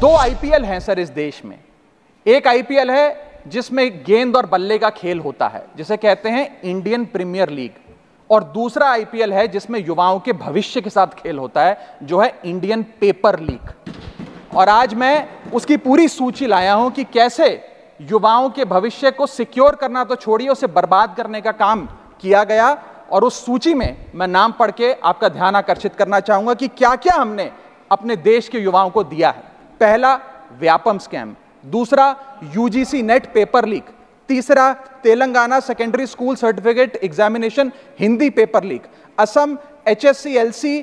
दो आईपीएल हैं सर इस देश में। एक आईपीएल है जिसमें गेंद और बल्ले का खेल होता है, जिसे कहते हैं इंडियन प्रीमियर लीग, और दूसरा आईपीएल है जिसमें युवाओं के भविष्य के साथ खेल होता है, जो है इंडियन पेपर लीग। और आज मैं उसकी पूरी सूची लाया हूं कि कैसे युवाओं के भविष्य को सिक्योर करना तो छोड़िए, उसे बर्बाद करने का काम किया गया। और उस सूची में मैं नाम पढ़ के आपका ध्यान आकर्षित करना चाहूंगा कि क्या क्या हमने अपने देश के युवाओं को दिया है। पहला, व्यापम स्कैम। दूसरा, यूजीसी नेट पेपर लीक। तीसरा, Telangana secondary school certificate examination Hindi paper leak. Assam HSC-LC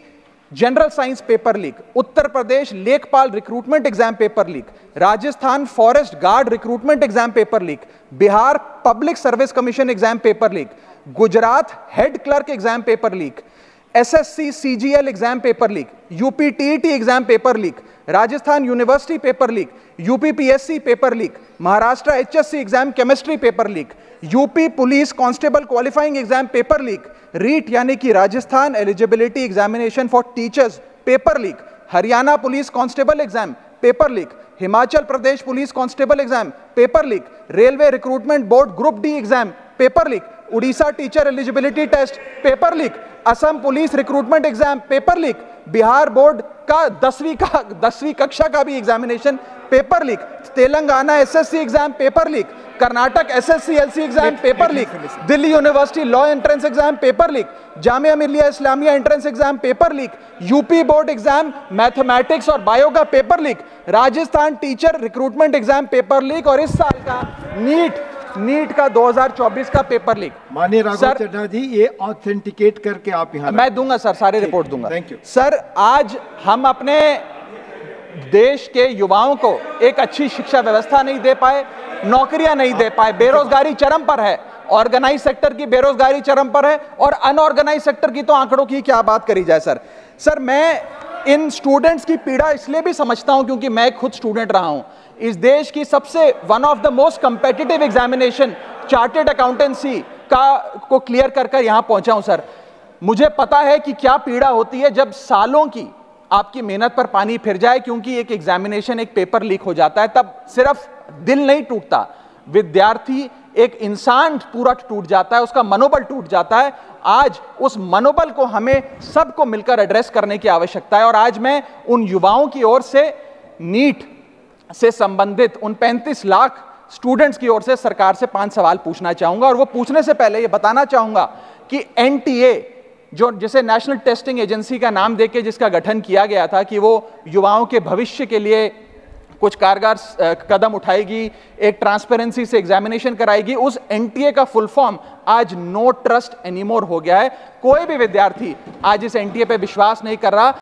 general science paper leak. Uttar Pradesh लेखपाल recruitment exam paper leak. Rajasthan forest guard recruitment exam paper leak. Bihar public service commission exam paper leak. Gujarat head clerk exam paper leak. SSC CGL exam paper leak. UP TET exam paper leak. Rajasthan university paper leak. UP PSC paper leak. Maharashtra HSC exam chemistry paper leak. UP police constable qualifying exam paper leak. REET यानी कि Rajasthan eligibility examination for teachers paper leak. Haryana police constable exam paper leak. Himachal Pradesh police constable exam paper leak. Railway recruitment board group D exam paper leak. Orissa teacher eligibility test paper leak. Assam police recruitment exam paper leak. Bihar board का 10वीं कक्षा का भी examination paper leak. Telangana SSC exam paper leak. Karnataka SSC-LC exam paper leak. Delhi university law entrance exam paper leak. Jamia Millia Islamia entrance exam paper leak. UP board exam mathematics और bio का paper leak. Rajasthan teacher recruitment exam paper leak. और इस साल का NEET का 2024 का paper leak. माननीय राघव चड्ढा जी, ये ऑथेंटिकेट करके आप यहाँ मैं दूंगा सर, सारे रिपोर्ट दूंगा। Thank you sir. आज हम अपने देश के युवाओं को एक अच्छी शिक्षा व्यवस्था नहीं दे पाए, नौकरियां नहीं दे पाए, बेरोजगारी चरम पर है, ऑर्गेनाइज सेक्टर की बेरोजगारी चरम पर है, और अनऑर्गेनाइज सेक्टर की तो आंकड़ों की क्या बात करी जाए। सर मैं इन स्टूडेंट्स की पीड़ा इसलिए भी समझता हूं क्योंकि मैं खुद स्टूडेंट रहा हूं। इस देश की सबसे one of the most competitive examination chartered accountancy को क्लियर कर यहां पहुंचा हूं। सर मुझे पता है कि क्या पीड़ा होती है जब सालों की आपकी मेहनत पर पानी फिर जाए क्योंकि एक एग्जामिनेशन, एक पेपर लीक हो जाता है। तब सिर्फ दिल नहीं टूटता, विद्यार्थी, एक इंसान पूरा टूट जाता है, उसका मनोबल टूट जाता है। आज उस मनोबल को हमें सबको मिलकर एड्रेस करने की आवश्यकता है। और आज मैं उन युवाओं की ओर से नीट से संबंधित उन 35 लाख स्टूडेंट्स की ओर से सरकार से 5 सवाल पूछना चाहूंगा। और वो पूछने से पहले ये बताना चाहूंगा कि NTA, जो जिसे नेशनल टेस्टिंग एजेंसी का नाम देके जिसका गठन किया गया था कि वो युवाओं के भविष्य के लिए कुछ कारगर कदम उठाएगी, एक ट्रांसपेरेंसी से एग्जामिनेशन कराएगी, उस NTA का फुल फॉर्म आज नो ट्रस्ट एनीमोर हो गया है। कोई भी विद्यार्थी आज इस NTA पे विश्वास नहीं कर रहा।